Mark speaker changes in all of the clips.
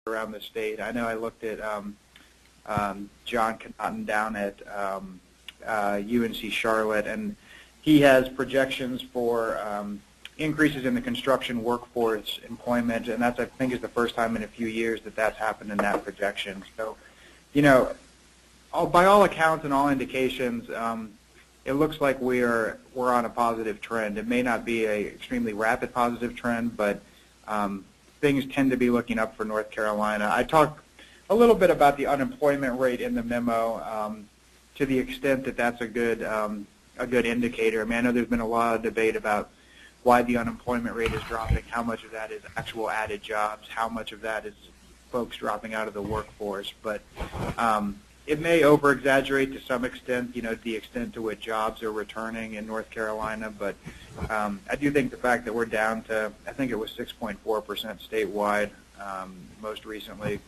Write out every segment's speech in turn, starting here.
Speaker 1: around the state. I know I looked at John Kenneth down at UNC Charlotte, and he has projections for increases in the construction workforce employment, and that's, I think, is the first time in a few years that that's happened in that projection. So, you know, by all accounts and all indications, it looks like we're on a positive trend. It may not be an extremely rapid positive trend, but things tend to be looking up for North Carolina. I talked a little bit about the unemployment rate in the memo, to the extent that that's a good indicator. I mean, I know there's been a lot of debate about why the unemployment rate is dropping, how much of that is actual added jobs, how much of that is folks dropping out of the workforce. But it may over-exaggerate to some extent, you know, to the extent to which jobs are returning in North Carolina. But I do think the fact that we're down to, I think it was 6.4% statewide most recently,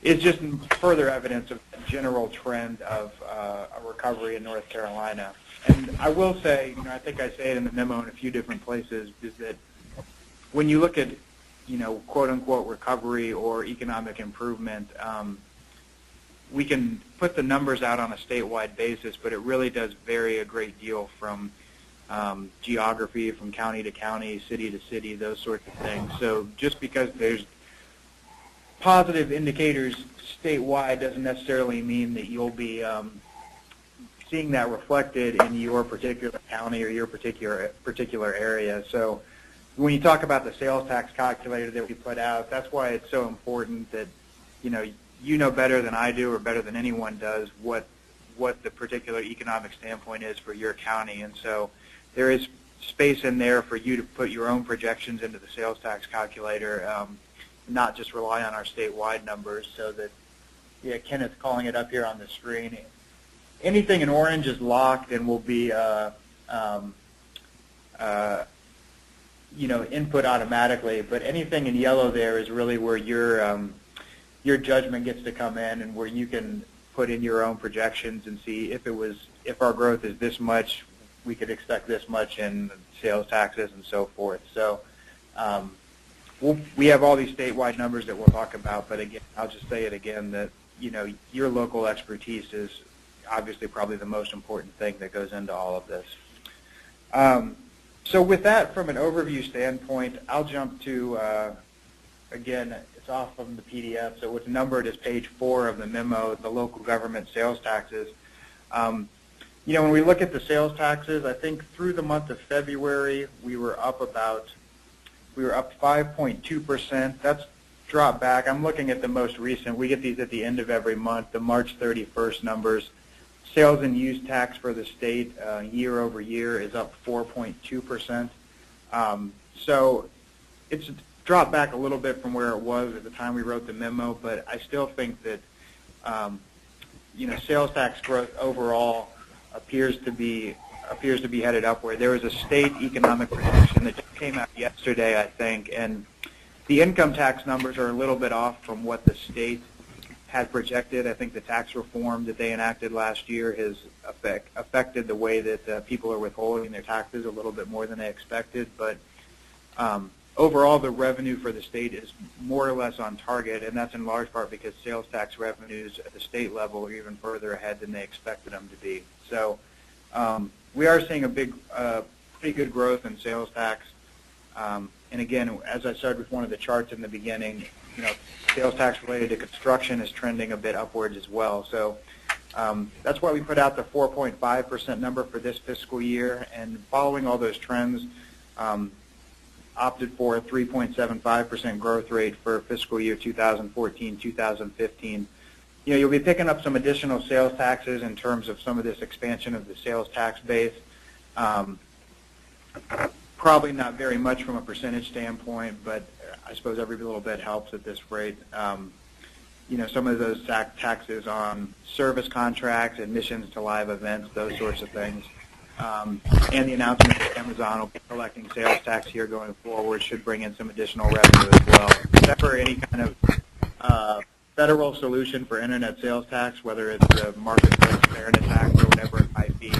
Speaker 1: is just further evidence of the general trend of a recovery in North Carolina. And I will say, you know, I think I say it in the memo in a few different places, is that when you look at, you know, quote-unquote recovery or economic improvement, we can put the numbers out on a statewide basis, but it really does vary a great deal from geography, from county to county, city to city, those sorts of things. So just because there's positive indicators statewide doesn't necessarily mean that you'll be seeing that reflected in your particular county or your particular area. So when you talk about the sales tax calculator that we put out, that's why it's so important that, you know better than I do or better than anyone does what the particular economic standpoint is for your county. And so there is space in there for you to put your own projections into the sales tax calculator, not just rely on our statewide numbers. So that, yeah, Kenneth's calling it up here on the screen. Anything in orange is locked and will be, input automatically. But anything in yellow there is really where your judgment gets to come in, and where you can put in your own projections and see if our growth is this much, we could expect this much in sales taxes and so forth. So we have all these statewide numbers that we'll talk about, but again, I'll just say it again that, you know, your local expertise is obviously probably the most important thing that goes into all of this. So with that, from an overview standpoint, I'll jump to, again, it's off from the PDF, so it's numbered as page 4 of the memo, the local government sales taxes. You know, when we look at the sales taxes, I think through the month of February, we were up 5.2%. That's dropped back. I'm looking at the most recent. We get these at the end of every month, the March 31st numbers. Sales and use tax for the state year over year is up 4.2%. So it's dropped back a little bit from where it was at the time we wrote the memo, but I still think that sales tax growth overall appears to be headed upward. There was a state economic projection that just came out yesterday, I think, and the income tax numbers are a little bit off from what the state had projected. I think the tax reform that they enacted last year has affected the way that people are withholding their taxes a little bit more than they expected. But overall, the revenue for the state is more or less on target, and that's in large part because sales tax revenues at the state level are even further ahead than they expected them to be. So we are seeing a pretty good growth in sales tax. And again, as I said with one of the charts in the beginning, you know, sales tax related to construction is trending a bit upwards as well. So that's why we put out the 4.5% number for this fiscal year, and following all those trends, opted for a 3.75% growth rate for fiscal year 2014-2015. You know, you'll be picking up some additional sales taxes in terms of some of this expansion of the sales tax base. Probably not very much from a percentage standpoint, but I suppose every little bit helps at this rate. You know, some of those taxes on service contracts, admissions to live events, those sorts of things. And the announcement that Amazon will be collecting sales tax here going forward should bring in some additional revenue as well. Except for any kind of federal solution for internet sales tax, whether it's the marketplace fairness tax or whatever it might be,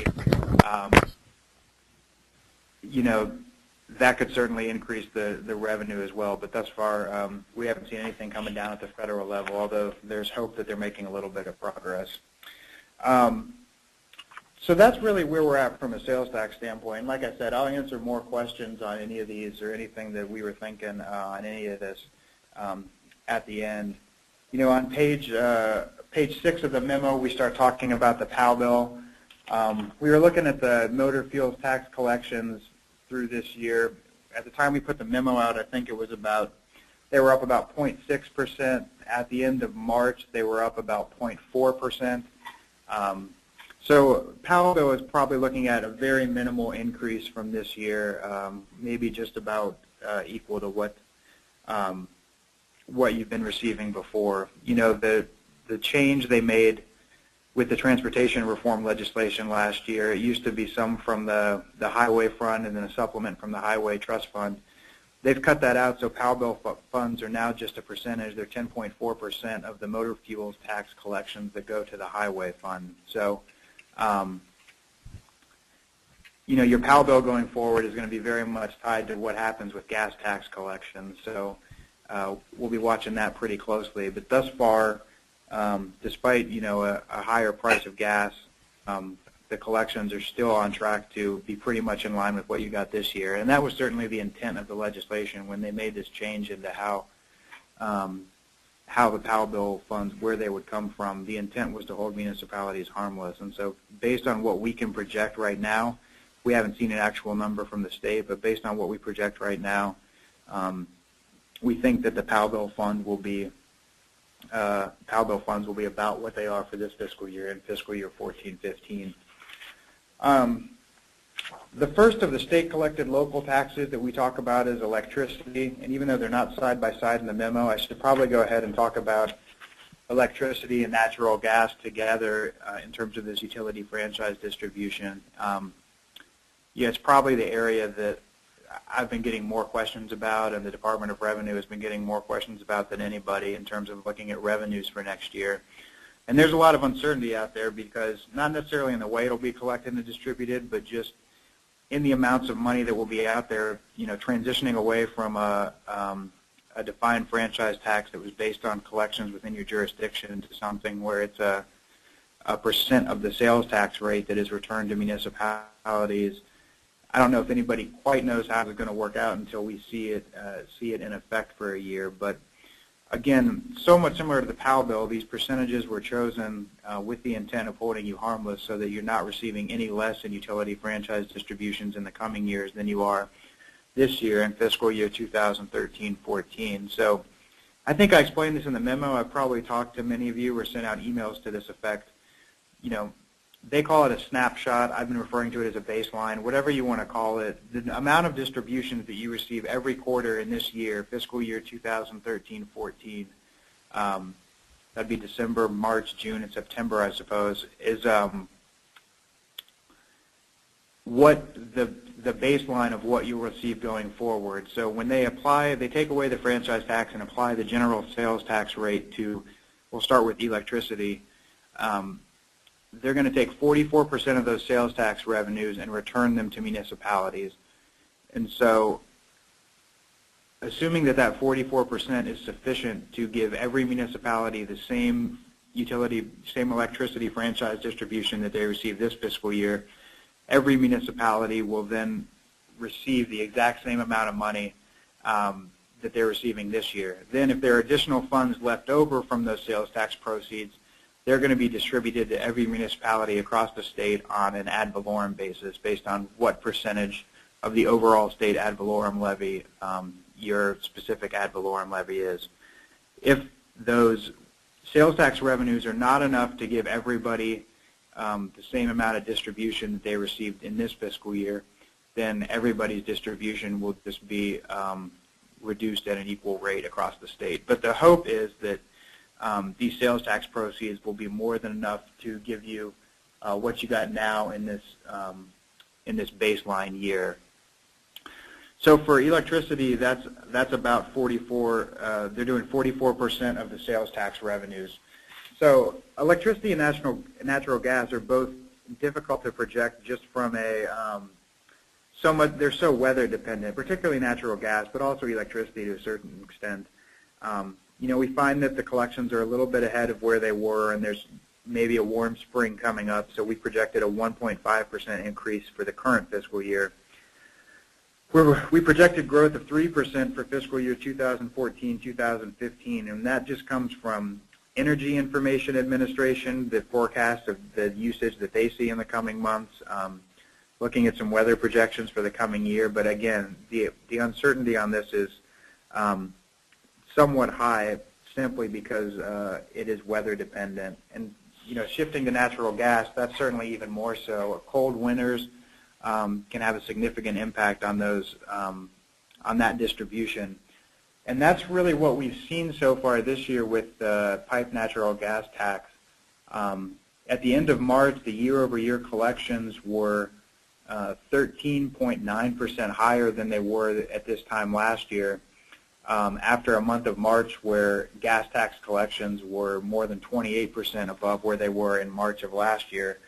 Speaker 1: you know, that could certainly increase the revenue as well. But thus far, we haven't seen anything coming down at the federal level, although there's hope that they're making a little bit of progress. So that's really where we're at from a sales tax standpoint. And like I said, I'll answer more questions on any of these or anything that we were thinking on any of this at the end. You know, on page 6 of the memo, we start talking about the POW bill. We were looking at the motor fuels tax collections through this year. At the time we put the memo out, I think it was they were up about 0.6%. At the end of March, they were up about 0.4%. So POW bill is probably looking at a very minimal increase from this year, maybe just about equal to what you've been receiving before. You know, the change they made with the transportation reform legislation last year, it used to be some from the highway fund and then a supplement from the highway trust fund. They've cut that out, so POW bill funds are now just a percentage. They're 10.4% of the motor fuels tax collections that go to the highway fund. So, you know, your POW bill going forward is going to be very much tied to what happens with gas tax collections. So we'll be watching that pretty closely. But thus far, despite, you know, a higher price of gas, the collections are still on track to be pretty much in line with what you got this year. And that was certainly the intent of the legislation when they made this change into how the POW bill funds, where they would come from. The intent was to hold municipalities harmless. And so based on what we can project right now, we haven't seen an actual number from the state, but based on what we project right now, we think that the POW bill fund will be POW bill funds will be about what they are for this fiscal year in fiscal year 14-15. The first of the state-collected local taxes that we talk about is electricity, and even though they're not side by side in the memo, I should probably go ahead and talk about electricity and natural gas together in terms of this utility franchise distribution. Yeah, it's probably the area that I've been getting more questions about, and the Department of Revenue has been getting more questions about than anybody in terms of looking at revenues for next year. And there's a lot of uncertainty out there because not necessarily in the way it'll be collected and distributed, but just in the amounts of money that will be out there, you know, transitioning away from a defined franchise tax that was based on collections within your jurisdiction to something where it's a percent of the sales tax rate that is returned to municipalities. I don't know if anybody quite knows how it's going to work out until we see it in effect for a year. But again, somewhat similar to the POW bill, these percentages were chosen with the intent of holding you harmless so that you're not receiving any less in utility franchise distributions in the coming years than you are this year in fiscal year 2013-14. So I think I explained this in the memo. I've probably talked to many of you or sent out emails to this effect. You know, they call it a snapshot. I've been referring to it as a baseline, whatever you want to call it. The amount of distributions that you receive every quarter in this year, fiscal year 2013-14, that'd be December, March, June, and September, I suppose, is what the baseline of what you receive going forward. So when they take away the franchise tax and apply the general sales tax rate to, we'll start with electricity, they're going to take 44% of those sales tax revenues and return them to municipalities. And so assuming that 44% is sufficient to give every municipality the same electricity franchise distribution that they receive this fiscal year, every municipality will then receive the exact same amount of money that they're receiving this year. Then if there are additional funds left over from those sales tax proceeds, they're going to be distributed to every municipality across the state on an ad valorem basis based on what percentage of the overall state ad valorem levy your specific ad valorem levy is. If those sales tax revenues are not enough to give everybody the same amount of distribution that they received in this fiscal year, then everybody's distribution will just be reduced at an equal rate across the state. But the hope is that these sales tax proceeds will be more than enough to give you what you got now in this baseline year. So for electricity, that's about 44. They're doing 44% of the sales tax revenues. So electricity and natural gas are both difficult to project just from a they're so weather dependent, particularly natural gas, but also electricity to a certain extent. We find that the collections are a little bit ahead of where they were, and there's maybe a warm spring coming up, so we projected a 1.5% increase for the current fiscal year. We projected growth of 3% for fiscal year 2014-2015, and that just comes from Energy Information Administration, the forecast of the usage that they see in the coming months, looking at some weather projections for the coming year. But again, the uncertainty on this is somewhat high, simply because it is weather dependent. And shifting to natural gas, that's certainly even more so. Cold winters can have a significant impact on those on that distribution. And that's really what we've seen so far this year with the pipe natural gas tax. At the end of March, the year-over-year collections were 13.9% higher than they were at this time last year, after a month of March where gas tax collections were more than 28% above where they were in March of last year.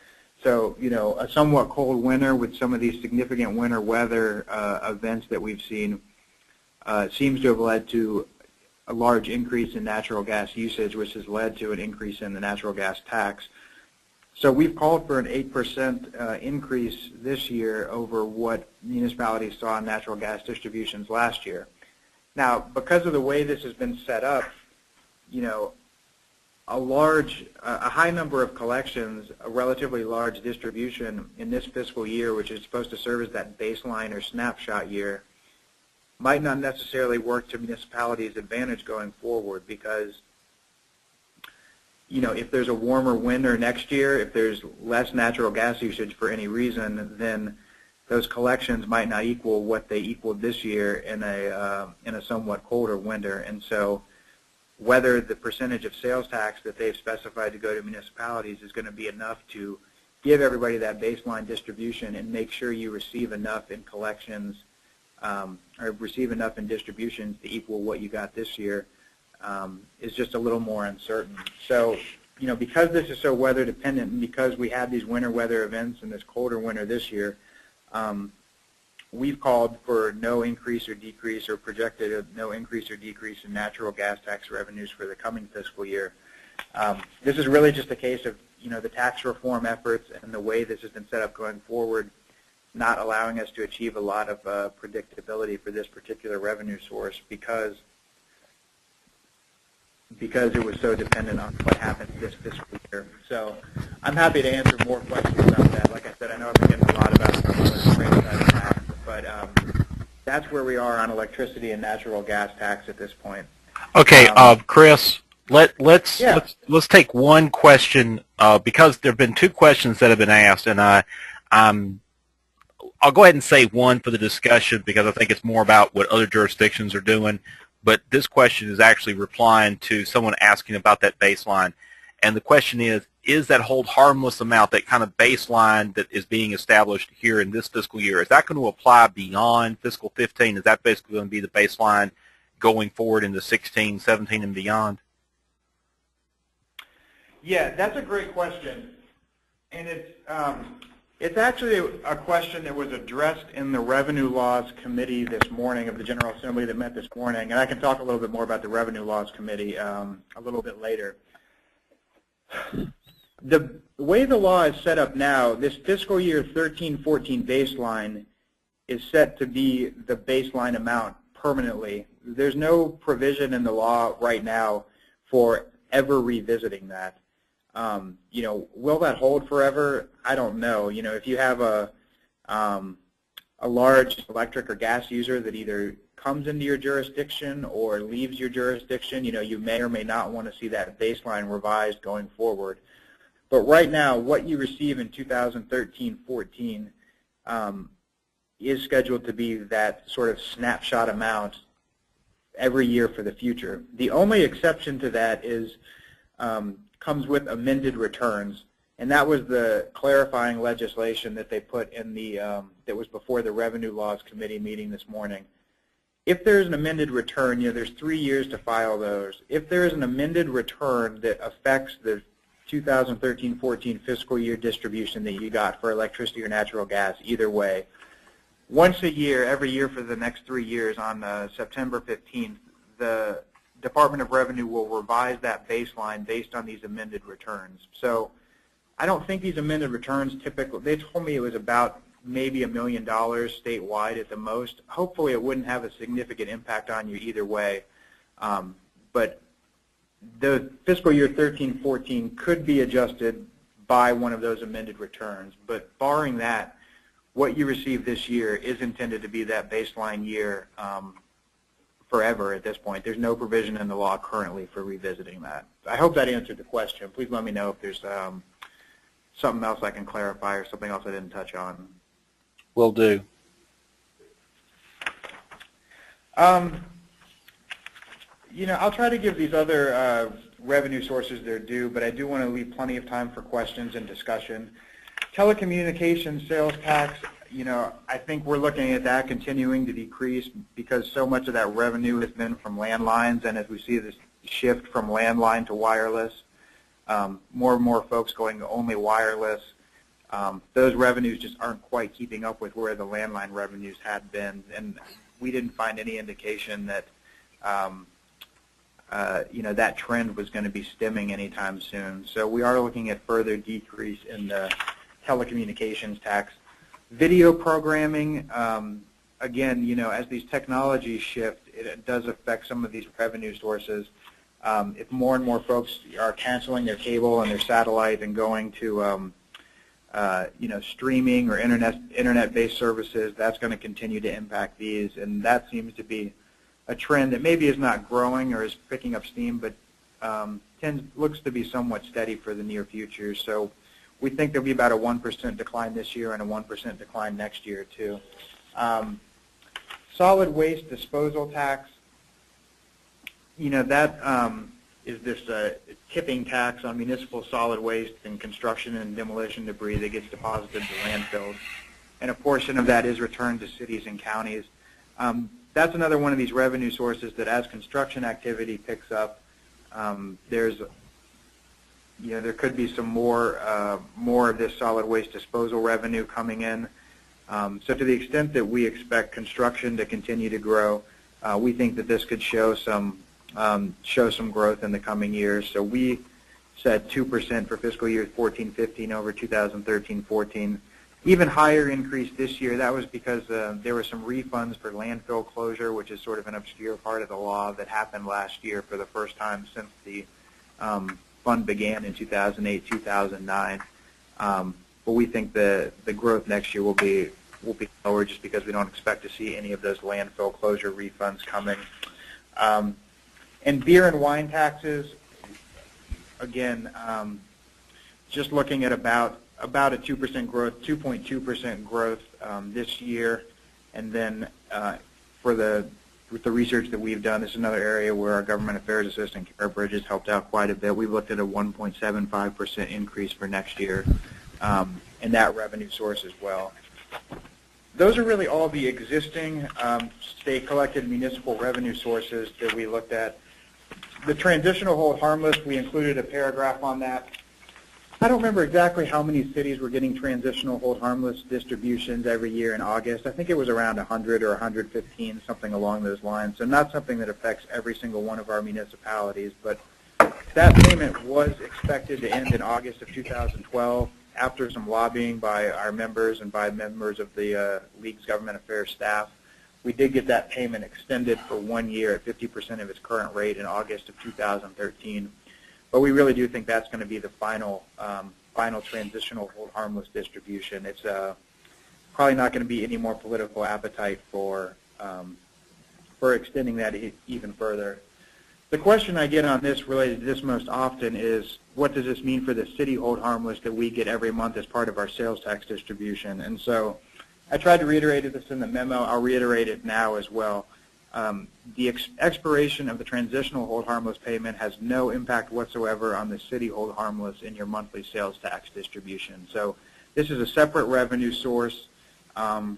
Speaker 1: So, a somewhat cold winter with some of these significant winter weather events that we've seen seems to have led to a large increase in natural gas usage, which has led to an increase in the natural gas tax. So we've called for an 8% increase this year over what municipalities saw in natural gas distributions last year. Now, because of the way this has been set up, a high number of collections, a relatively large distribution in this fiscal year, which is supposed to serve as that baseline or snapshot year, might not necessarily work to municipalities' advantage going forward, because if there's a warmer winter next year, if there's less natural gas usage for any reason, then those collections might not equal what they equaled this year in a somewhat colder winter. And so whether the percentage of sales tax that they've specified to go to municipalities is going to be enough to give everybody that baseline distribution and make sure you receive enough in collections or receive enough in distributions to equal what you got this year is just a little more uncertain. So, because this is so weather dependent, and because we had these winter weather events and this colder winter this year, we've called for no increase or decrease, or projected no increase or decrease in natural gas tax revenues for the coming fiscal year. This is really just a case of the tax reform efforts and the way this has been set up going forward, not allowing us to achieve a lot of predictability for this particular revenue source, because it was so dependent on what happened this fiscal year. So I'm happy to answer more questions about that. Like I said, I know I've been getting a lot about some of the rate side of tax, but that's where we are on electricity and natural gas tax at this point.
Speaker 2: Okay, Chris, let's take one question, because there have been two questions that have been asked, and I'll go ahead and say one for the discussion because I think it's more about what other jurisdictions are doing. But this question is actually replying to someone asking about that baseline. And the question is that hold harmless amount, that kind of baseline that is being established here in this fiscal year, is that going to apply beyond fiscal 15? Is that basically going to be the baseline going forward into 16, 17, and beyond?
Speaker 1: Yeah, that's a great question. And it's actually a question that was addressed in the Revenue Laws Committee this morning of the General Assembly that met this morning, and I can talk a little bit more about the Revenue Laws Committee a little bit later. The way the law is set up now, this fiscal year 13-14 baseline is set to be the baseline amount permanently. There's no provision in the law right now for ever revisiting that. Will that hold forever? I don't know. If you have a large electric or gas user that either comes into your jurisdiction or leaves your jurisdiction, you may or may not want to see that baseline revised going forward. But right now, what you receive in 2013-14 is scheduled to be that sort of snapshot amount every year for the future. The only exception to that is comes with amended returns, and that was the clarifying legislation that they put in the that was before the Revenue Laws Committee meeting this morning. If there's an amended return, there's 3 years to file those. If there is an amended return that affects the 2013-14 fiscal year distribution that you got for electricity or natural gas, either way, once a year, every year for the next 3 years, on September 15th, the Department of Revenue will revise that baseline based on these amended returns. So I don't think these amended returns typically, they told me it was about maybe $1 million statewide at the most. Hopefully it wouldn't have a significant impact on you either way. But the fiscal year 13-14 could be adjusted by one of those amended returns. But barring that, what you receive this year is intended to be that baseline year forever at this point. There's no provision in the law currently for revisiting that. I hope that answered the question. Please let me know if there's something else I can clarify or something else I didn't touch on.
Speaker 2: Will do.
Speaker 1: I'll try to give these other revenue sources their due, but I do want to leave plenty of time for questions and discussion. Telecommunications sales tax, I think we're looking at that continuing to decrease because so much of that revenue has been from landlines, and as we see this shift from landline to wireless, more and more folks going only wireless, those revenues just aren't quite keeping up with where the landline revenues had been, and we didn't find any indication that that trend was going to be stemming anytime soon. So we are looking at further decrease in the telecommunications tax. Video programming, again, as these technologies shift, it does affect some of these revenue sources. If more and more folks are canceling their cable and their satellite and going to streaming or internet-based services, that's going to continue to impact these, and that seems to be a trend that maybe is not growing or is picking up steam, but looks to be somewhat steady for the near future. So we think there'll be about a 1% decline this year and a 1% decline next year too. Solid waste disposal tax, that is this tipping tax on municipal solid waste and construction and demolition debris that gets deposited to landfills, and a portion of that is returned to cities and counties. That's another one of these revenue sources that, as construction activity picks up, there could be some more of this solid waste disposal revenue coming in. So to the extent that we expect construction to continue to grow, we think that this could show some growth in the coming years. So we said 2% for fiscal year 14-15 over 2013-14. Even higher increase this year. That was because there were some refunds for landfill closure, which is sort of an obscure part of the law that happened last year for the first time since the fund began in 2008-2009. But we think the growth next year will be lower just because we don't expect to see any of those landfill closure refunds coming. And beer and wine taxes, again, just looking at about a 2% growth, 2.2% growth this year, and then with the research that we've done, this is another area where our government affairs assistant, Kara Bridges, helped out quite a bit. We've looked at a 1.75% increase for next year in that revenue source as well. Those are really all the existing state-collected municipal revenue sources that we looked at. The transitional hold harmless, we included a paragraph on that. I don't remember exactly how many cities were getting transitional hold harmless distributions every year in August. I think it was around 100 or 115, something along those lines. So not something that affects every single one of our municipalities, but that payment was expected to end in August of 2012 after some lobbying by our members and by members of the League's government affairs staff. We did get that payment extended for 1 year at 50% of its current rate in August of 2013. But we really do think that's going to be the final transitional hold harmless distribution. It's probably not going to be any more political appetite for extending that even further. The question I get on this related to this most often is, what does this mean for the city hold harmless that we get every month as part of our sales tax distribution? And so I tried to reiterate this in the memo. I'll reiterate it now as well. The expiration of the transitional hold harmless payment has no impact whatsoever on the city hold harmless in your monthly sales tax distribution. So this is a separate revenue source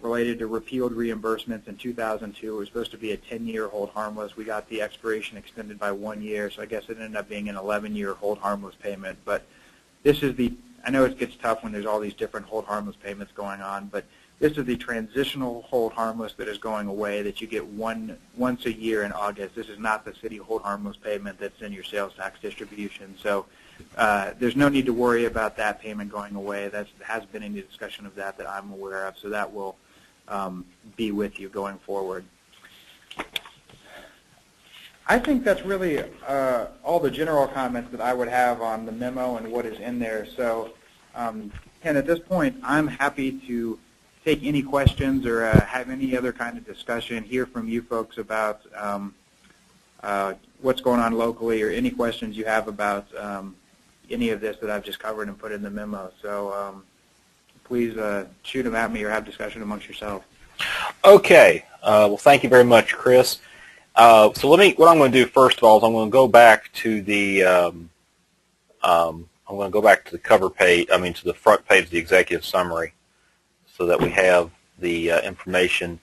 Speaker 1: related to repealed reimbursements in 2002. It was supposed to be a 10-year hold harmless. We got the expiration extended by 1 year, so I guess it ended up being an 11-year hold harmless payment. But this is I know it gets tough when there's all these different hold harmless payments going on, but This is the transitional hold harmless that is going away that you get once a year in August. This is not the city hold harmless payment that's in your sales tax distribution. So there's no need to worry about that payment going away. That has been any discussion of that I'm aware of. So that will be with you going forward. I think that's really all the general comments that I would have on the memo and what is in there. So, Ken, at this point, I'm happy to take any questions or have any other kind of discussion, hear from you folks about what's going on locally or any questions you have about any of this that I've just covered and put in the memo. So please shoot them at me or have discussion amongst yourselves.
Speaker 2: Okay. Well, thank you very much, Chris. So what I'm going to do first of all is I'm going to go back to the cover page. To the front page of the executive summary, so that we have the information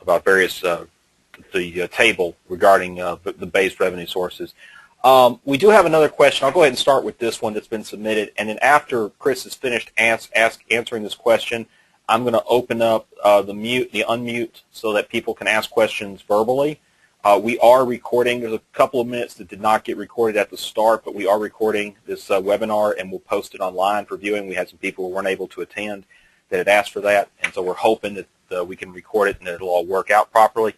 Speaker 2: about various the table regarding the base revenue sources. We do have another question. I'll go ahead and start with this one that's been submitted, and then after Chris is finished answering this question, I'm going to open up the unmute, so that people can ask questions verbally. We are recording. There's a couple of minutes that did not get recorded at the start, but we are recording this webinar, and we'll post it online for viewing. We had some people who weren't able to attend that had asked for that, and so we're hoping that we can record it and it'll all work out properly.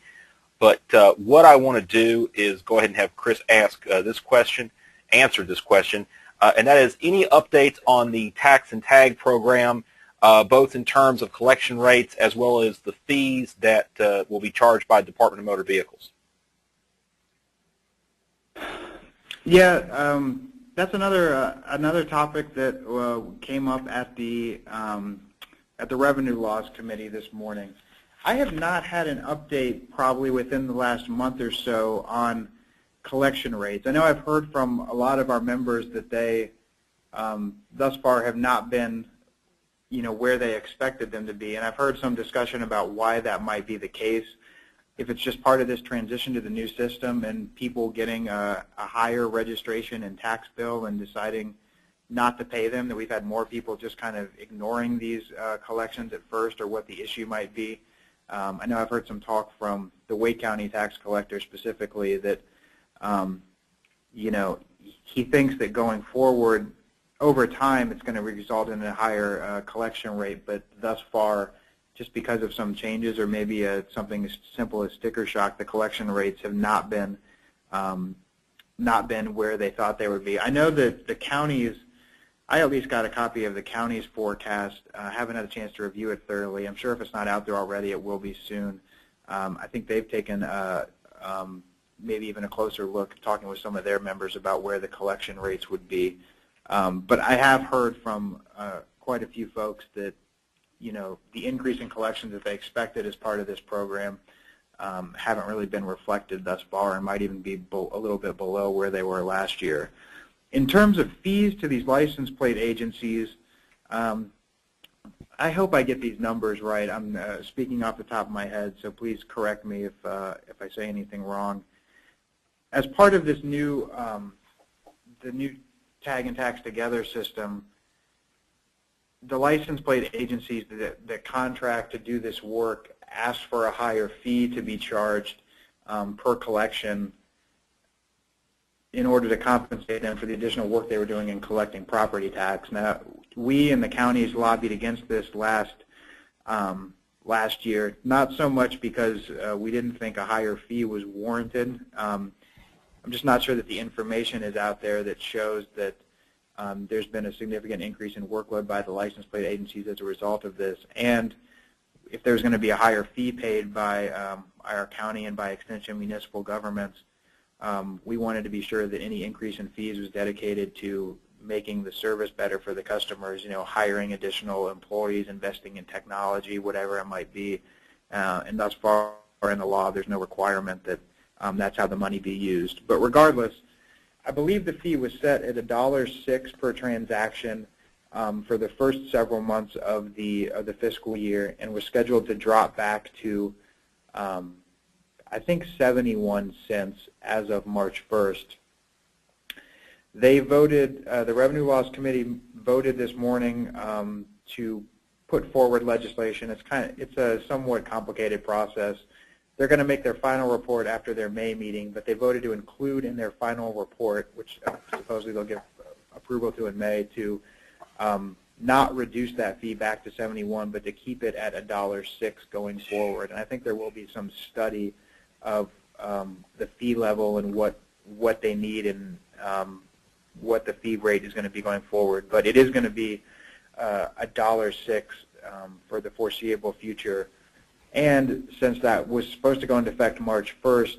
Speaker 2: But what I want to do is go ahead and have Chris answer this question, and that is any updates on the tax and tag program, both in terms of collection rates as well as the fees that will be charged by the Department of Motor Vehicles.
Speaker 1: Yeah, that's another topic that came up at the Revenue Laws Committee this morning. I have not had an update probably within the last month or so on collection rates. I know I've heard from a lot of our members that they thus far have not been, where they expected them to be, and I've heard some discussion about why that might be the case. If it's just part of this transition to the new system and people getting a higher registration and tax bill and deciding not to pay them, that we've had more people just kind of ignoring these collections at first, or what the issue might be. I know I've heard some talk from the Wake County tax collector specifically that, he thinks that going forward, over time, it's going to result in a higher collection rate, but thus far, just because of some changes or maybe something as simple as sticker shock, the collection rates have not been where they thought they would be. I know that the counties, I at least got a copy of the county's forecast. I haven't had a chance to review it thoroughly. I'm sure if it's not out there already, it will be soon. I think they've taken maybe even a closer look, talking with some of their members about where the collection rates would be. But I have heard from quite a few folks that the increase in collections that they expected as part of this program haven't really been reflected thus far and might even be a little bit below where they were last year. In terms of fees to these license plate agencies, I hope I get these numbers right. I'm speaking off the top of my head, so please correct me if I say anything wrong. As part of this new, the new tag and tax together system, the license plate agencies that contract to do this work ask for a higher fee to be charged per collection in order to compensate them for the additional work they were doing in collecting property tax. Now, we and the counties lobbied against this last year, not so much because we didn't think a higher fee was warranted. I'm just not sure that the information is out there that shows that there's been a significant increase in workload by the license plate agencies as a result of this. And if there's going to be a higher fee paid by our county and by extension municipal governments, we wanted to be sure that any increase in fees was dedicated to making the service better for the customers, hiring additional employees, investing in technology, whatever it might be. And thus far in the law, there's no requirement that that's how the money be used. But regardless, I believe the fee was set at $1.06 per transaction for the first several months of the fiscal year, and was scheduled to drop back to I think 71 cents as of March 1st. They voted, the Revenue Laws Committee voted this morning to put forward legislation. It's a somewhat complicated process. They're going to make their final report after their May meeting, but they voted to include in their final report, which supposedly they'll give approval to in May, to not reduce that fee back to 71, but to keep it at $1.06 going forward. And I think there will be some study of the fee level and what they need and what the fee rate is going to be going forward. But it is going to be $1.06 for the foreseeable future. And since that was supposed to go into effect March 1st,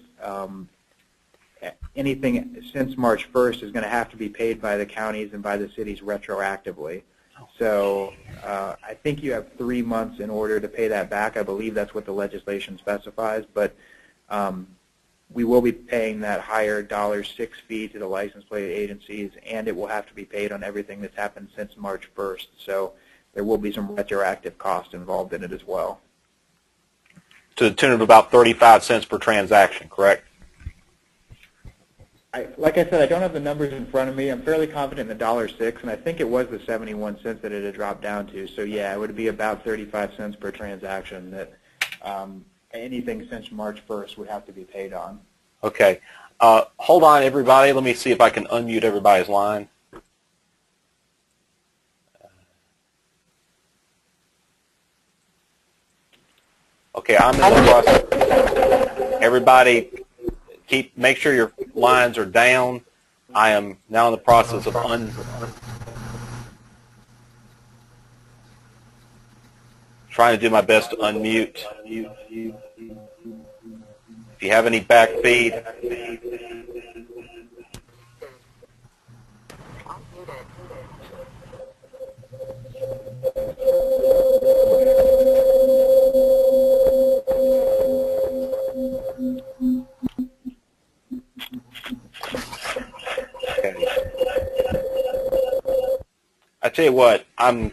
Speaker 1: anything since March 1st is going to have to be paid by the counties and by the cities retroactively. So I think you have 3 months in order to pay that back. I believe that's what the legislation specifies. But we will be paying that higher $1.06 fee to the license plate agencies, and it will have to be paid on everything that's happened since March 1st. So there will be some retroactive cost involved in it as well.
Speaker 2: To the tune of about 35 cents per transaction, correct?
Speaker 1: Like I said, I don't have the numbers in front of me. I'm fairly confident in the $1.06, and I think it was the 71 cents that it had dropped down to. So yeah, it would be about 35 cents per transaction that anything since March 1st would have to be paid on.
Speaker 2: Okay. Hold on, everybody. Let me see if I can unmute everybody's line. Okay, I'm in the process. Everybody, make sure your lines are down. I am now in the process of trying to do my best to unmute. If you have any back feed, I tell you what, I'm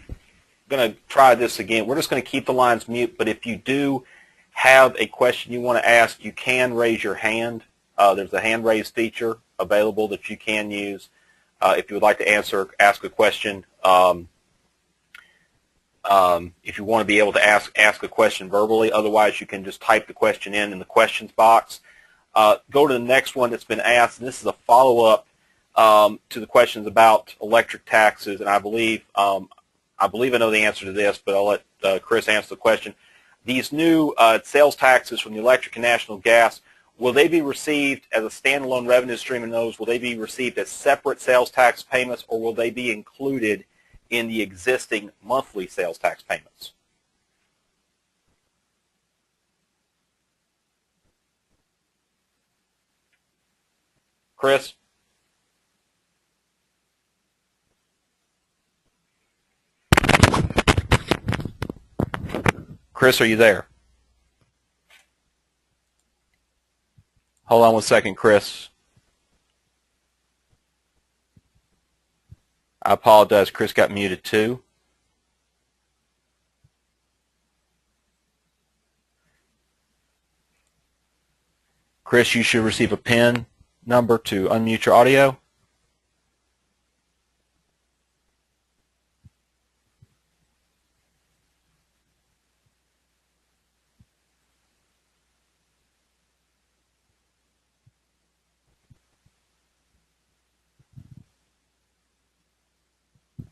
Speaker 2: going to try this again. We're just going to keep the lines mute, but if you do have a question you want to ask, you can raise your hand. There's a hand raise feature available that you can use if you would like to ask a question. If you want to be able to ask a question verbally, otherwise you can just type the question in the questions box. Go to the next one that's been asked, and this is a follow-up to the questions about electric taxes, and I believe I know the answer to this, but I'll let Chris answer the question. These new sales taxes from the electric and natural gas, will they be received as a standalone revenue stream in those? Will they be received as separate sales tax payments, or will they be included in the existing monthly sales tax payments? Chris? Chris, are you there? Hold on one second, Chris. I apologize. Chris got muted too. Chris, you should receive a PIN number to unmute your audio.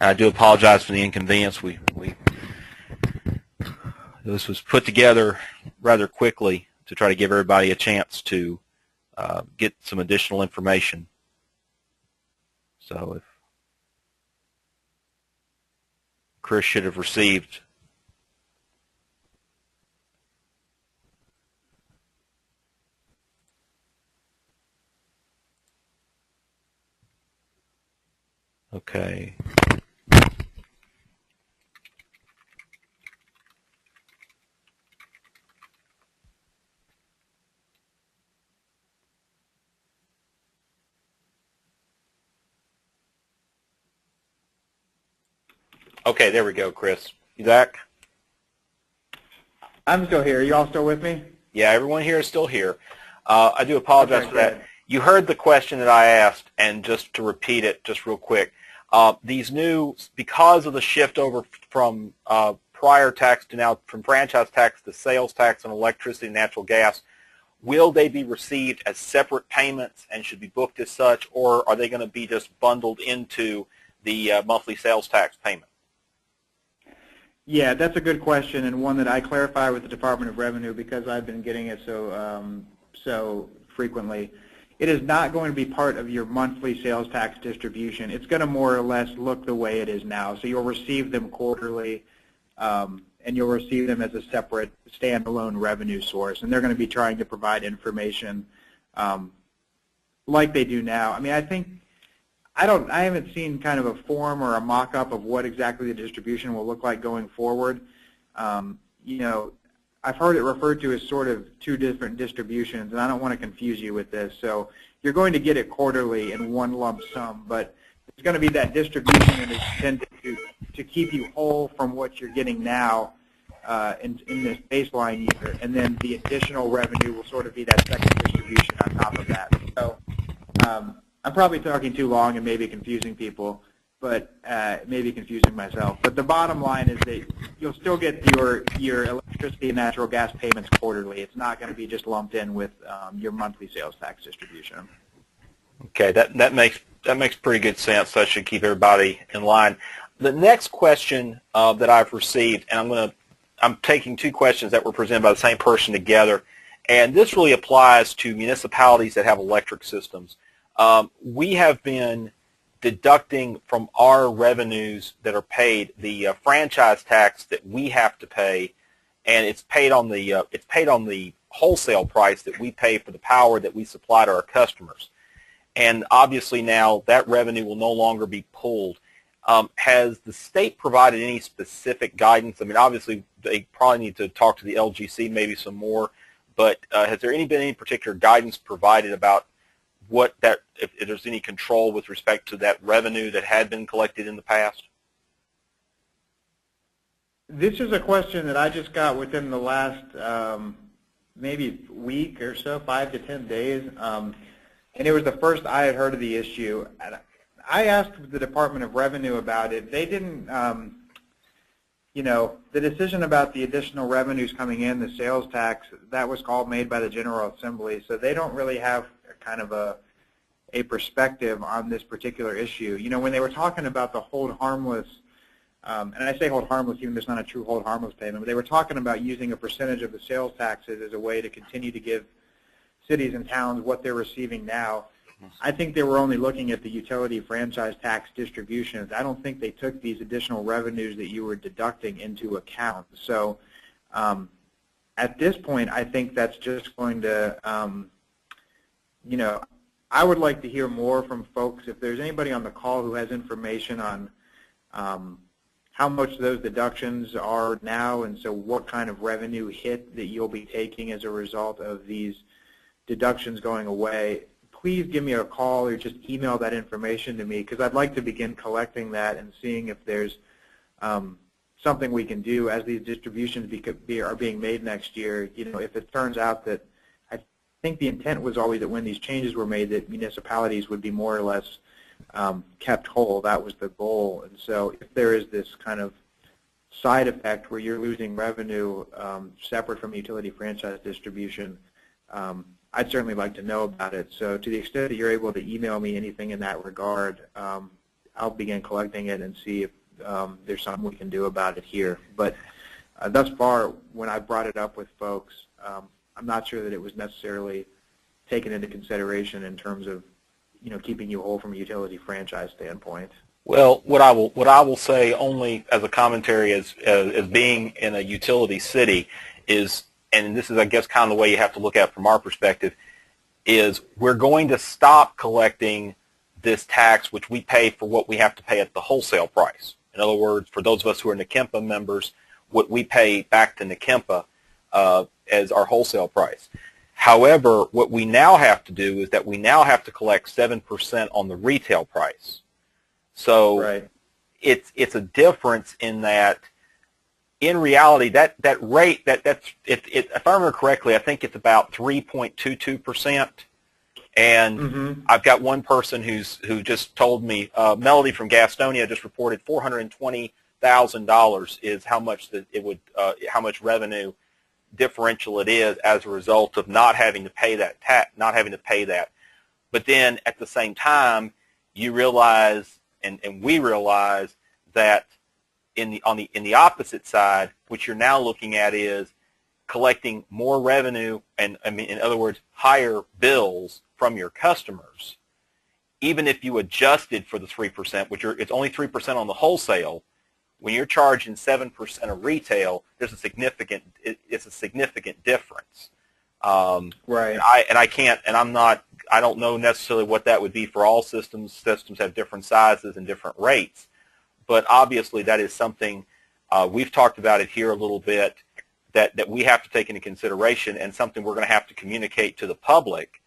Speaker 2: I do apologize for the inconvenience. This was put together rather quickly to try to give everybody a chance to get some additional information. So if Chris should have received okay. Okay, there we go, Chris. You back?
Speaker 1: I'm still here. You all still with me?
Speaker 2: Yeah, everyone here is still here. I do apologize for that. You heard the question that I asked, and just to repeat it just real quick, these new, because of the shift over from prior tax to now from franchise tax to sales tax on electricity and natural gas, will they be received as separate payments and should be booked as such, or are they going to be just bundled into the monthly sales tax payment?
Speaker 1: Yeah, that's a good question, and one that I clarify with the Department of Revenue because I've been getting it so frequently. It is not going to be part of your monthly sales tax distribution. It's going to more or less look the way it is now. So you'll receive them quarterly, and you'll receive them as a separate standalone revenue source, and they're going to be trying to provide information like they do now. I mean, I haven't seen kind of a form or a mock-up of what exactly the distribution will look like going forward. You know, I've heard it referred to as sort of two different distributions, and I don't want to confuse you with this. So you're going to get it quarterly in one lump sum, but it's going to be that distribution that is intended to keep you whole from what you're getting now in this baseline year, and then the additional revenue will sort of be that second distribution on top of that. So I'm probably talking too long and maybe confusing people, but maybe confusing myself. But the bottom line is that you'll still get your electricity and natural gas payments quarterly. It's not going to be just lumped in with your monthly sales tax distribution.
Speaker 2: Okay, that makes pretty good sense. That should keep everybody in line. The next question that I've received, and I'm taking two questions that were presented by the same person together, and this really applies to municipalities that have electric systems. We have been deducting from our revenues that are paid the franchise tax that we have to pay, and it's paid on the wholesale price that we pay for the power that we supply to our customers. And obviously now that revenue will no longer be pulled. Has the state provided any specific guidance? I mean, obviously they probably need to talk to the LGC maybe some more, but has there been any particular guidance provided about if there's any control with respect to that revenue that had been collected in the past?
Speaker 1: This is a question that I just got within the last maybe week or so, 5 to 10 days, and it was the first I had heard of the issue. I asked the Department of Revenue about it. They didn't, you know, the decision about the additional revenues coming in, the sales tax, that was called made by the General Assembly, so they don't really have kind of a perspective on this particular issue. You know, when they were talking about the hold harmless, and I say hold harmless even though it's not a true hold harmless payment, but they were talking about using a percentage of the sales taxes as a way to continue to give cities and towns what they're receiving now. I think they were only looking at the utility franchise tax distributions. I don't think they took these additional revenues that you were deducting into account. So at this point, I think that's just going to you know, I would like to hear more from folks. If there's anybody on the call who has information on how much those deductions are now, and so what kind of revenue hit that you'll be taking as a result of these deductions going away, please give me a call or just email that information to me, because I'd like to begin collecting that and seeing if there's something we can do as these distributions are being made next year. You know, if it turns out that I think the intent was always that when these changes were made that municipalities would be more or less kept whole. That was the goal. And so if there is this kind of side effect where you're losing revenue separate from utility franchise distribution, I'd certainly like to know about it. So to the extent that you're able to email me anything in that regard, I'll begin collecting it and see if there's something we can do about it here. But thus far, when I brought it up with folks, I'm not sure that it was necessarily taken into consideration in terms of, you know, keeping you whole from a utility franchise standpoint.
Speaker 2: Well, what I will say only as a commentary as being in a utility city is, and this is I guess kind of the way you have to look at it from our perspective, is we're going to stop collecting this tax which we pay for what we have to pay at the wholesale price. In other words, for those of us who are NCLGBA members, what we pay back to NCLGBA as our wholesale price. However, what we now have to do is that we now have to collect 7% on the retail price. So right. It's a difference in that. In reality, that rate if I remember correctly, I think it's about 3.22%. And I've got one person who just told me, Melody from Gastonia just reported $1,000 is how much that it would, how much revenue differential it is as a result of not having to pay that not having to pay that. But then at the same time, you realize, and we realize that in the opposite side, what you're now looking at is collecting more revenue, and I mean, in other words, higher bills from your customers. Even if you adjusted for the 3%, which it's only 3% on the wholesale, when you're charging 7% of retail, it's a significant difference.
Speaker 1: Right.
Speaker 2: I don't know necessarily what that would be for all systems. Systems have different sizes and different rates, but obviously that is something we've talked about it here a little bit that we have to take into consideration, and something we're going to have to communicate to the public.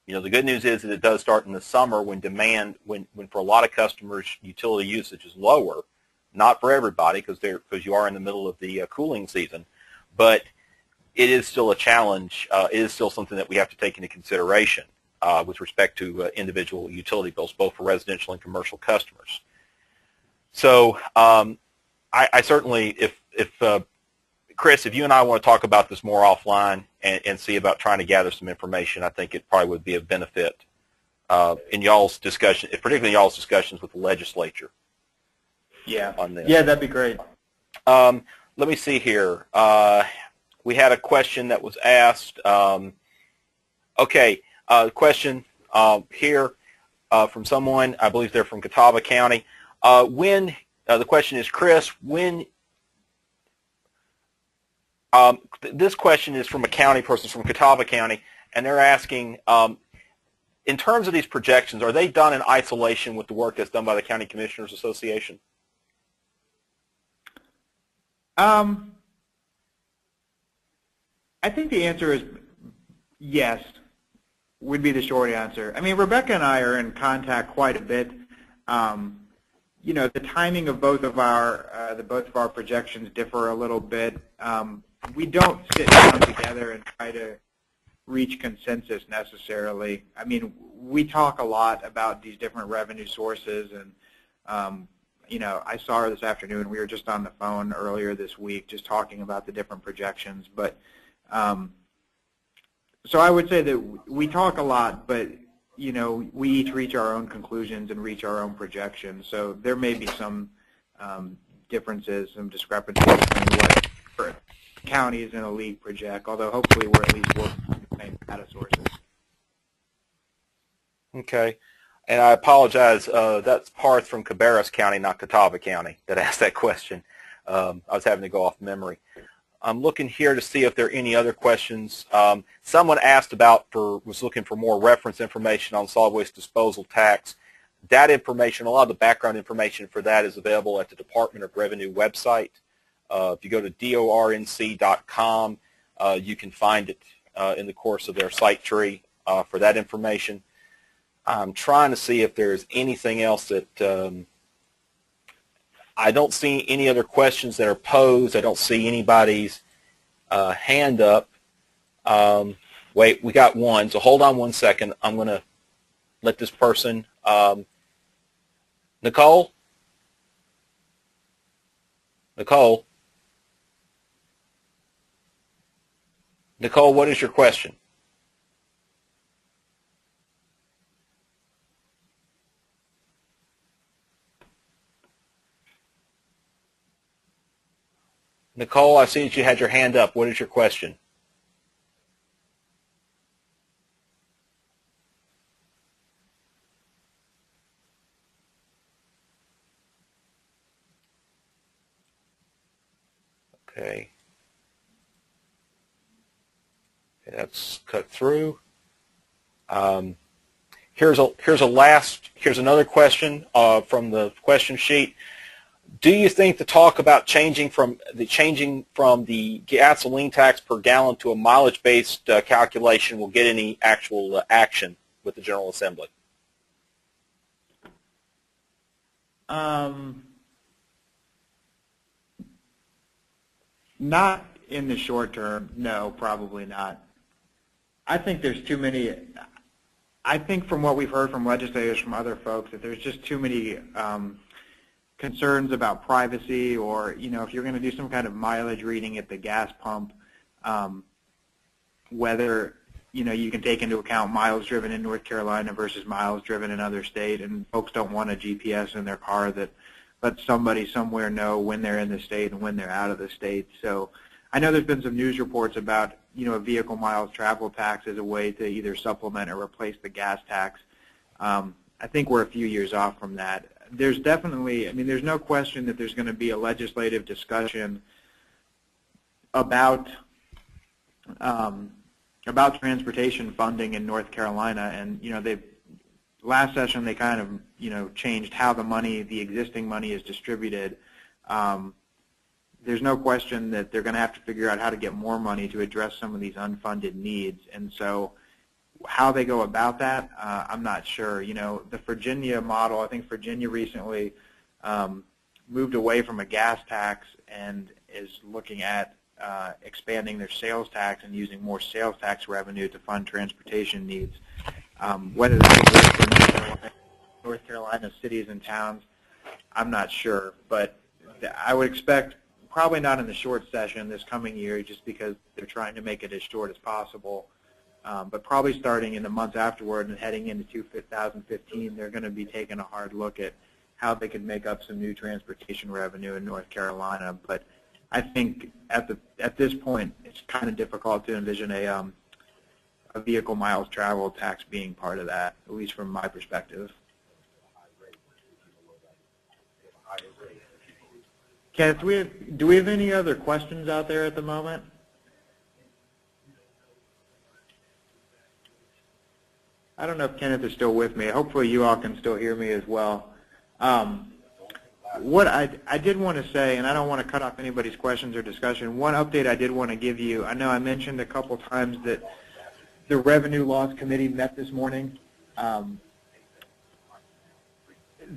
Speaker 2: The good news is that it does start in the summer when demand, when for a lot of customers, utility usage is lower. Not for everybody, because you are in the middle of the cooling season, but it is still a challenge. It is still something that we have to take into consideration with respect to individual utility bills, both for residential and commercial customers. So I certainly, if Chris, if you and I want to talk about this more offline and see about trying to gather some information, I think it probably would be of benefit in y'all's discussion, particularly y'all's discussions with the legislature.
Speaker 1: Yeah.
Speaker 2: On this.
Speaker 1: Yeah, that'd be great.
Speaker 2: Let me see here. We had a question that was asked. Question here from someone. I believe they're from Catawba County. The question is, Chris, when this question is from a county person from Catawba County, and they're asking, in terms of these projections, are they done in isolation with the work that's done by the County Commissioners Association?
Speaker 1: I think the answer is yes, would be the short answer. I mean, Rebecca and I are in contact quite a bit. The timing of both of our projections differ a little bit. We don't sit down together and try to reach consensus necessarily. I mean, we talk a lot about these different revenue sources, and I saw her this afternoon. We were just on the phone earlier this week just talking about the different projections. But so I would say that we talk a lot, but we each reach our own conclusions and reach our own projections. So there may be some differences, some discrepancies between what counties in a league project, although hopefully we're at least working on the same data sources.
Speaker 2: Okay. And I apologize, that's Parth from Cabarrus County, not Catawba County, that asked that question. I was having to go off memory. I'm looking here to see if there are any other questions. Someone asked was looking for more reference information on solid waste disposal tax. That information, a lot of the background information for that is available at the Department of Revenue website. If you go to dornc.com, you can find it in the course of their site tree for that information. I'm trying to see if there's anything else that I don't see any other questions that are posed. I don't see anybody's hand up. Wait, we got one, so hold on one second. I'm going to let this person, Nicole? Nicole, what is your question? Nicole, I see that you had your hand up. What is your question? Okay. That's cut through. Here's another question from the question sheet. Do you think the talk about changing from the gasoline tax per gallon to a mileage-based calculation will get any actual action with the General Assembly?
Speaker 1: Not in the short term, no, probably not. I think there's too many. I think from what we've heard from legislators, from other folks, that there's just too many concerns about privacy, or if you're going to do some kind of mileage reading at the gas pump, whether you can take into account miles driven in North Carolina versus miles driven in other states, and folks don't want a GPS in their car that lets somebody somewhere know when they're in the state and when they're out of the state. So I know there's been some news reports about a vehicle miles travel tax as a way to either supplement or replace the gas tax. I think we're a few years off from that. There's definitely, there's no question that there's going to be a legislative discussion about transportation funding in North Carolina, and last session they kind of changed how the existing money is distributed. There's no question that they're going to have to figure out how to get more money to address some of these unfunded needs, and so how they go about that, I'm not sure. The Virginia model, I think Virginia recently moved away from a gas tax and is looking at expanding their sales tax and using more sales tax revenue to fund transportation needs. Whether that's North Carolina cities and towns, I'm not sure, but I would expect probably not in the short session this coming year, just because they're trying to make it as short as possible. But probably starting in the months afterward and heading into 2015, they're going to be taking a hard look at how they can make up some new transportation revenue in North Carolina. But I think at this point, it's kind of difficult to envision a vehicle miles travel tax being part of that, at least from my perspective. Kenneth, do we have any other questions out there at the moment? I don't know if Kenneth is still with me. Hopefully you all can still hear me as well. What I did want to say, and I don't want to cut off anybody's questions or discussion, one update I did want to give you. I know I mentioned a couple times that the Revenue Laws Committee met this morning.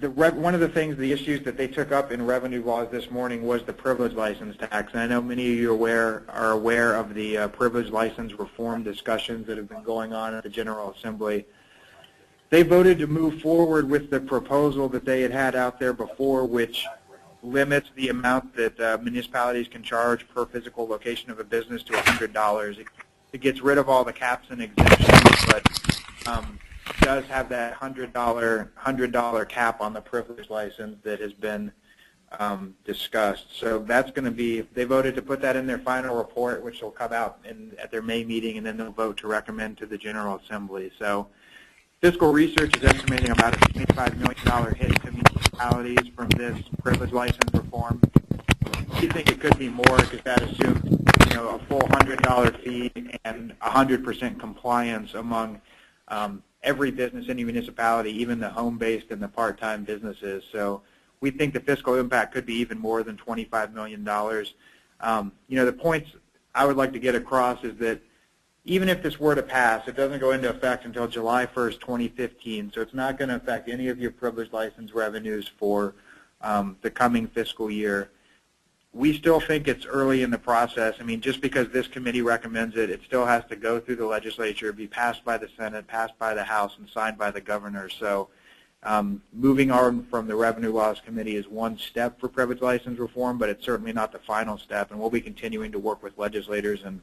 Speaker 1: One of the issues that they took up in revenue laws this morning was the privilege license tax. And I know many of you are aware of the privilege license reform discussions that have been going on at the General Assembly. They voted to move forward with the proposal that they had out there before, which limits the amount that municipalities can charge per physical location of a business to $100. It gets rid of all the caps and exemptions, but does have that $100 cap on the privilege license that has been discussed. So that's going to be, they voted to put that in their final report, which will come out at their May meeting, and then they'll vote to recommend to the General Assembly. So Fiscal Research is estimating about a $25 million hit to municipalities from this privilege license reform. We think it could be more, because that assumes a full $100 fee and 100% compliance among every business in the municipality, even the home-based and the part-time businesses. So we think the fiscal impact could be even more than $25 million. The points I would like to get across is that even if this were to pass, it doesn't go into effect until July 1st, 2015. So it's not going to affect any of your privilege license revenues for the coming fiscal year. We still think it's early in the process. Just because this committee recommends it, it still has to go through the legislature, be passed by the Senate, passed by the House, and signed by the governor. So moving on from the Revenue Laws Committee is one step for privilege license reform, but it's certainly not the final step. And we'll be continuing to work with legislators and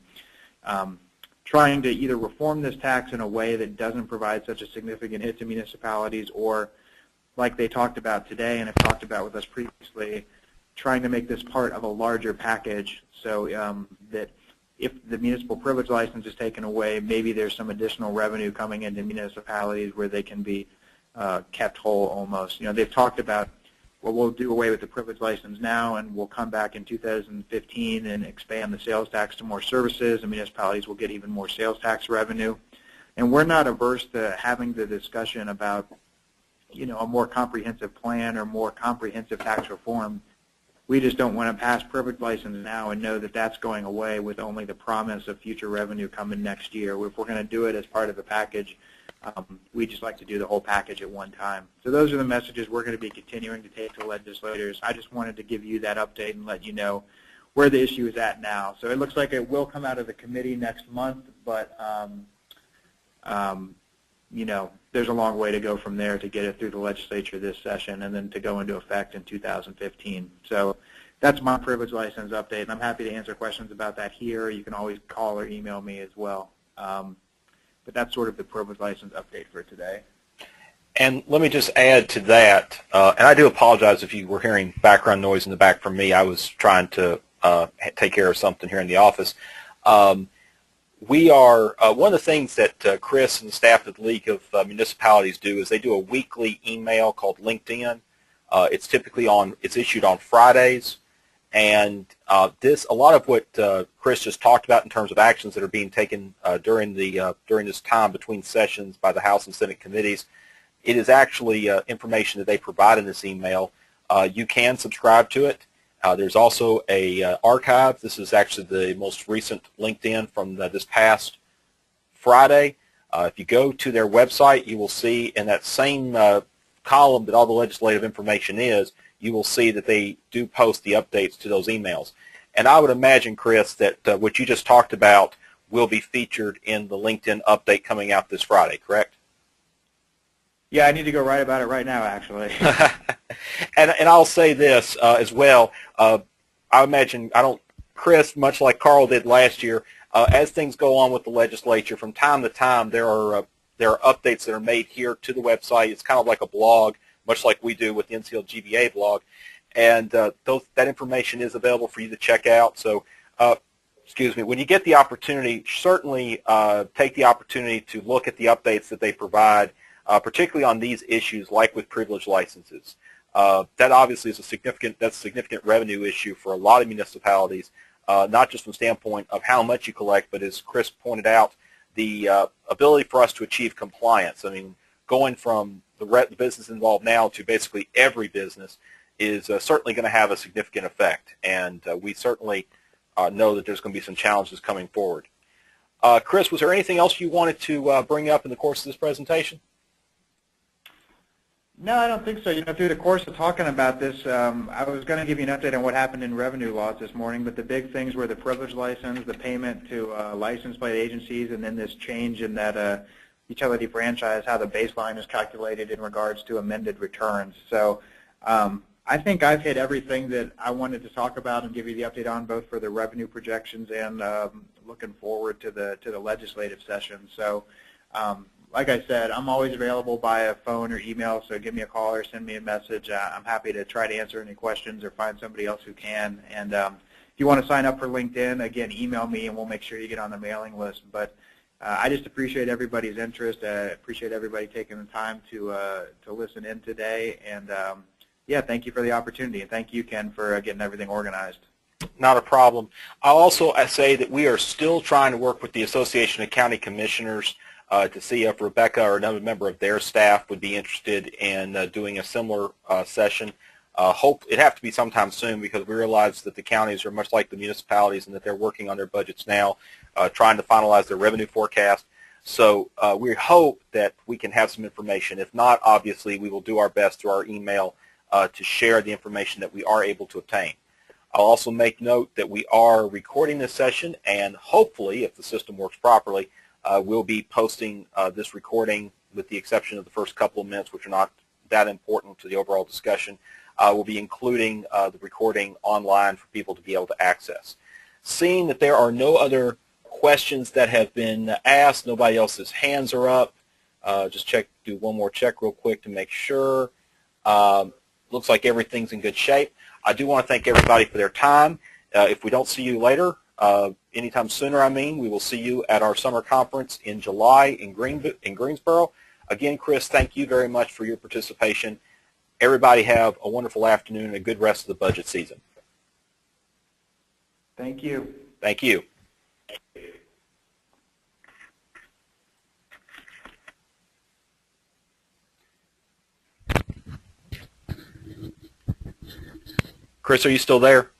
Speaker 1: trying to either reform this tax in a way that doesn't provide such a significant hit to municipalities, or like they talked about today and have talked about with us previously, trying to make this part of a larger package, so that if the municipal privilege license is taken away, maybe there's some additional revenue coming into municipalities where they can be kept whole almost. They've talked about, well, we'll do away with the privilege license now, and we'll come back in 2015 and expand the sales tax to more services, and municipalities will get even more sales tax revenue. And we're not averse to having the discussion about, a more comprehensive plan or more comprehensive tax reform. We just don't want to pass privilege license now and know that that's going away with only the promise of future revenue coming next year. If we're going to do it as part of a package, we just like to do the whole package at one time. So those are the messages we're going to be continuing to take to legislators. I just wanted to give you that update and let you know where the issue is at now. So it looks like it will come out of the committee next month, but there's a long way to go from there to get it through the legislature this session and then to go into effect in 2015. So that's my privilege license update, and I'm happy to answer questions about that here. You can always call or email me as well. But that's sort of the privilege license update for today.
Speaker 2: And let me just add to that, and I do apologize if you were hearing background noise in the back from me. I was trying to take care of something here in the office. We are, one of the things that Chris and the staff at the League of Municipalities do is they do a weekly email called LinkedIn. It's typically it's issued on Fridays. And a lot of what Chris just talked about in terms of actions that are being taken during this time between sessions by the House and Senate committees, it is actually information that they provide in this email. You can subscribe to it. There's also a archive. This is actually the most recent LinkedIn from this past Friday. If you go to their website, you will see in that same column that all the legislative information is, you will see that they do post the updates to those emails. And I would imagine, Chris, that what you just talked about will be featured in the LinkedIn update coming out this Friday, correct?
Speaker 1: Yeah, I need to go write about it right now, actually.
Speaker 2: and I'll say this as well. I imagine, Chris, much like Carl did last year, as things go on with the legislature, from time to time there are updates that are made here to the website. It's kind of like a blog, much like we do with the NCLGBA blog, and that information is available for you to check out. So, when you get the opportunity, certainly take the opportunity to look at the updates that they provide, particularly on these issues like with privilege licenses. That obviously is a significant revenue issue for a lot of municipalities, not just from the standpoint of how much you collect, but as Chris pointed out, the ability for us to achieve compliance. I mean, going from the business involved now to basically every business is certainly going to have a significant effect, and we certainly know that there's going to be some challenges coming forward. Chris, was there anything else you wanted to bring up in the course of this presentation?
Speaker 1: No, I don't think so. Through the course of talking about this, I was going to give you an update on what happened in revenue laws this morning, but the big things were the privilege license, the payment to license plate agencies, and then this change in that utility franchise, how the baseline is calculated in regards to amended returns. So I think I've hit everything that I wanted to talk about and give you the update on, both for the revenue projections and looking forward to the legislative session. So like I said, I'm always available by a phone or email, so give me a call or send me a message. I'm happy to try to answer any questions or find somebody else who can. And if you want to sign up for LinkedIn, again, email me and we'll make sure you get on the mailing list. But I just appreciate everybody's interest. I appreciate everybody taking the time to listen in today. And yeah, thank you for the opportunity. And thank you, Ken, for getting everything organized.
Speaker 2: Not a problem. I'll also say that we are still trying to work with the Association of County Commissioners to see if Rebecca or another member of their staff would be interested in doing a similar session. Hope it'd have to be sometime soon, because we realize that the counties are much like the municipalities and that they're working on their budgets now, trying to finalize their revenue forecast. So we hope that we can have some information. If not, obviously, we will do our best through our email to share the information that we are able to obtain. I'll also make note that we are recording this session, and hopefully, if the system works properly, we'll be posting this recording, with the exception of the first couple of minutes, which are not that important to the overall discussion. We'll be including the recording online for people to be able to access. Seeing that there are no other questions that have been asked, nobody else's hands are up, just do one more check real quick to make sure. Looks like everything's in good shape. I do want to thank everybody for their time. If we don't see you later, anytime sooner, we will see you at our summer conference in July in Greensboro. Again, Chris, thank you very much for your participation. Everybody have a wonderful afternoon and a good rest of the budget season.
Speaker 1: Thank you.
Speaker 2: Thank you. Chris, are you still there?